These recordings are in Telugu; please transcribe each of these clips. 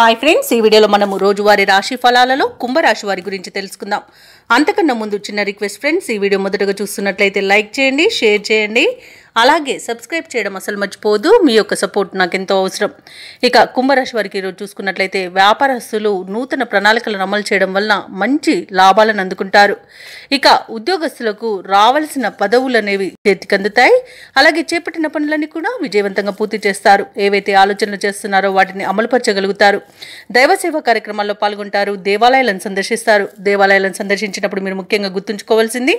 హాయ్ ఫ్రెండ్స్, ఈ వీడియోలో మనము రోజువారీ రాశి ఫలాలలో కుంభరాశి వారి గురించి తెలుసుకుందాం. అంతకన్నా ముందు చిన్న రిక్వెస్ట్ ఫ్రెండ్స్, ఈ వీడియో మొదటగా చూస్తున్నట్లయితే లైక్ చేయండి, షేర్ చేయండి, అలాగే సబ్స్క్రైబ్ చేయడం అసలు మర్చిపోవద్దు. మీ యొక్క సపోర్ట్ నాకు ఎంతో అవసరం. ఇక కుంభరాశి వారికి ఈరోజు చూసుకున్నట్లయితే వ్యాపారస్తులు నూతన ప్రణాళికలను అమలు చేయడం వలన మంచి లాభాలను అందుకుంటారు. ఇక ఉద్యోగస్తులకు రావాల్సిన పదవులు అనేవి చేతికి అందుతాయి. అలాగే చేపట్టిన పనులన్నీ కూడా విజయవంతంగా పూర్తి చేస్తారు. ఏవైతే ఆలోచనలు చేస్తున్నారో వాటిని అమలుపరచగలుగుతారు. దైవ సేవా కార్యక్రమాల్లో పాల్గొంటారు. దేవాలయాలను సందర్శిస్తారు. దేవాలయాలను సందర్శించినప్పుడు మీరు ముఖ్యంగా గుర్తుంచుకోవాల్సింది,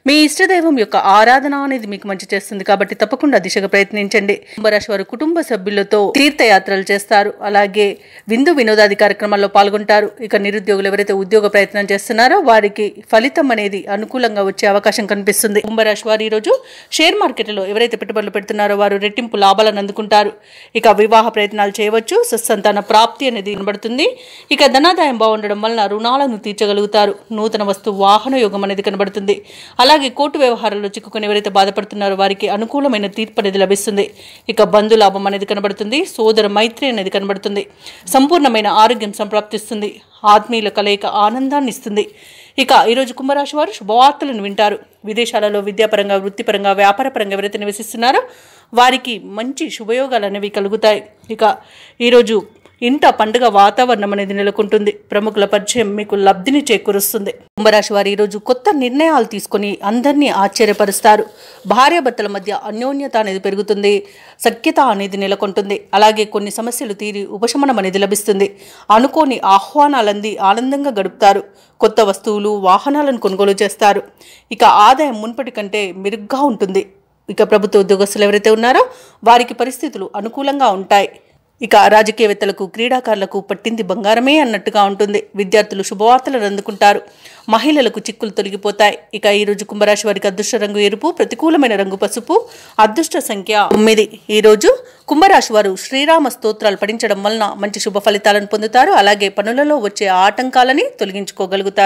మీ ఇష్టదైవం యొక్క ఆరాధన అనేది మీకు మంచి చేస్తుంది కాబట్టి తప్పకుండా దిశగా ప్రయత్నించండి. కుంభరాశి వారు కుటుంబ సభ్యులతో తీర్థయాత్రలు చేస్తారు. అలాగే విందు వినోదాది కార్యక్రమాల్లో పాల్గొంటారు. ఇక నిరుద్యోగులు ఎవరైతే ఉద్యోగ ప్రయత్నం చేస్తున్నారో వారికి ఫలితం అనేది అనుకూలంగా వచ్చే అవకాశం కనిపిస్తుంది. కుంభరాశి వారు ఈరోజు షేర్ మార్కెట్లో ఎవరైతే పెట్టుబడులు పెడుతున్నారో వారు రెట్టింపు లాభాలను అందుకుంటారు. ఇక వివాహ ప్రయత్నాలు చేయవచ్చు. సత్సంతాన ప్రాప్తి అనేది కనబడుతుంది. ఇక ధనాదాయం బాగుండడం వలన రుణాలను తీర్చగలుగుతారు. నూతన వస్తు వాహన యోగం అనేది కనబడుతుంది. అలాగే కోర్టు వ్యవహారాల్లో చిక్కుకుని ఎవరైతే బాధపడుతున్నారో వారికి అనుకూలమైన తీర్పు అనేది లభిస్తుంది. ఇక బంధు లాభం అనేది కనబడుతుంది. సోదర మైత్రి అనేది కనబడుతుంది. సంపూర్ణమైన ఆరోగ్యం సంప్రాప్తిస్తుంది. ఆత్మీయుల కలయిక ఆనందాన్ని ఇస్తుంది. ఇక ఈరోజు కుంభరాశి వారు శుభవార్తలను వింటారు. విదేశాలలో విద్యాపరంగా, వృత్తిపరంగా, వ్యాపారపరంగా ఎవరైతే నివసిస్తున్నారో వారికి మంచి శుభయోగాలు అనేవి కలుగుతాయి. ఇక ఈరోజు ఇంట పండుగ వాతావరణం అనేది నెలకొంటుంది. ప్రముఖుల పరిచయం మీకు లబ్ధిని చేకూరుస్తుంది. కుంభరాశి వారు ఈరోజు కొత్త నిర్ణయాలు తీసుకుని అందరినీ ఆశ్చర్యపరుస్తారు. భార్యాభర్తల మధ్య అన్యోన్యత అనేది పెరుగుతుంది. సఖ్యత అనేది నెలకొంటుంది. అలాగే కొన్ని సమస్యలు తీరి ఉపశమనం అనేది లభిస్తుంది. అనుకోని ఆహ్వానాలంది ఆనందంగా గడుపుతారు. కొత్త వస్తువులు, వాహనాలను కొనుగోలు చేస్తారు. ఇక ఆదాయం మున్పటి కంటే మెరుగ్గా ఉంటుంది. ఇక ప్రభుత్వ ఉద్యోగస్తులు ఎవరైతే ఉన్నారో వారికి పరిస్థితులు అనుకూలంగా ఉంటాయి. ఇక రాజకీయవేత్తలకు, క్రీడాకారులకు పట్టింది బంగారమే అన్నట్టుగా ఉంటుంది. విద్యార్థులు శుభవార్తలను అందుకుంటారు. మహిళలకు చిక్కులు తొలగిపోతాయి. ఇక ఈరోజు కుంభరాశి వారికి అదృష్ట రంగు ఎరుపు, ప్రతికూలమైన రంగు పసుపు, అదృష్ట సంఖ్య 9. ఈరోజు కుంభరాశి వారు శ్రీరామ స్తోత్రాలు పఠించడం వలన మంచి శుభ ఫలితాలను పొందుతారు. అలాగే పనులలో వచ్చే ఆటంకాలని తొలగించుకోగలుగుతారు.